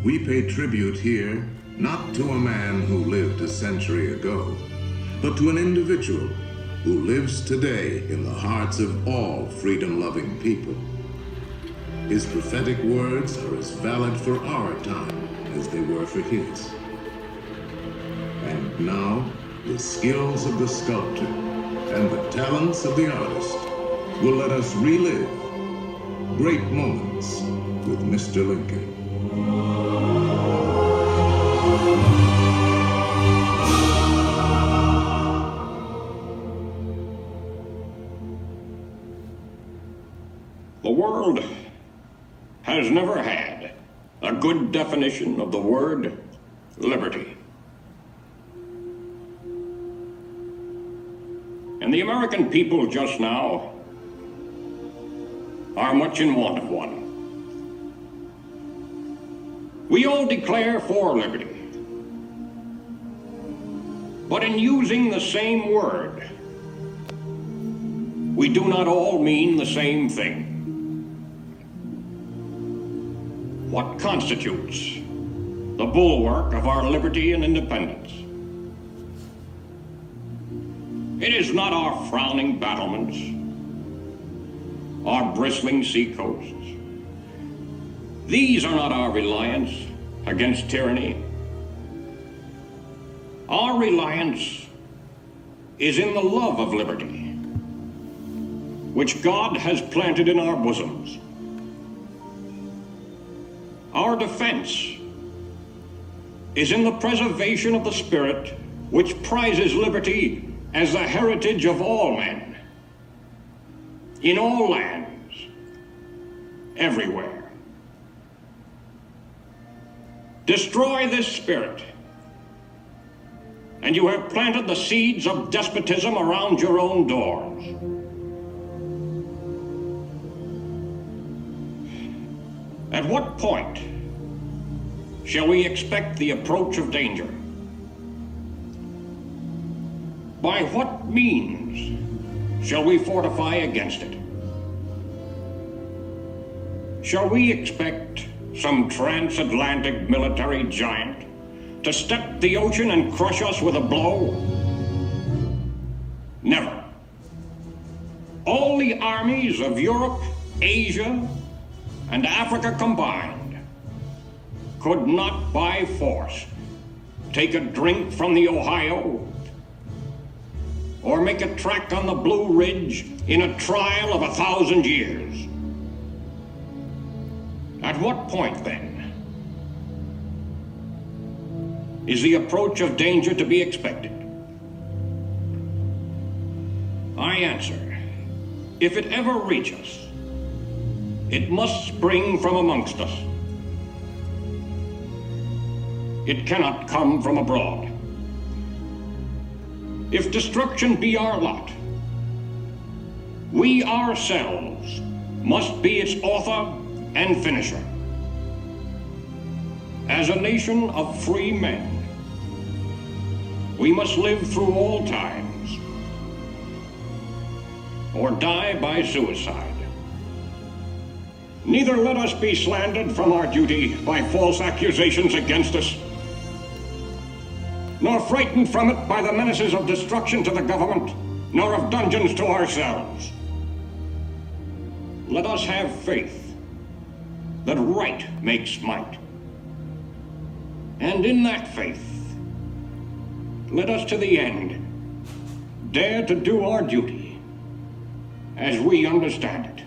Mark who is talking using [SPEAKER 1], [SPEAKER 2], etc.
[SPEAKER 1] We pay tribute here not to a man who lived a century ago, but to an individual who lives today in the hearts of all freedom-loving people. His prophetic words are as valid for our time as they were for his. And now, the skills of the sculptor and the talents of the artist will let us relive great moments with Mr. Lincoln.
[SPEAKER 2] The world has never had a good definition of the word liberty. And the American people just now are much in want of one. We all declare for liberty, but in using the same word, we do not all mean the same thing. What constitutes the bulwark of our liberty and independence? It is not our frowning battlements, our bristling seacoasts. These are not our reliance against tyranny. Our reliance is in the love of liberty, which God has planted in our bosoms. Our defense is in the preservation of the spirit which prizes liberty as the heritage of all men, in all lands, everywhere. Destroy this spirit, and you have planted the seeds of despotism around your own doors. At what point shall we expect the approach of danger? By what means shall we fortify against it? Shall we expect some transatlantic military giant to step the ocean and crush us with a blow? Never. All the armies of Europe, Asia, and Africa combined could not by force take a drink from the Ohio or make a track on the Blue Ridge in a trial of 1,000 years. At what point, then, is the approach of danger to be expected? I answer, if it ever reach us, it must spring from amongst us. It cannot come from abroad. If destruction be our lot, we ourselves must be its author and finisher. As a nation of free men, we must live through all times, or die by suicide. Neither let us be slandered from our duty by false accusations against us, nor frightened from it by the menaces of destruction to the government, nor of dungeons to ourselves. Let us have faith that right makes might. And in that faith, let us to the end dare to do our duty as we understand it.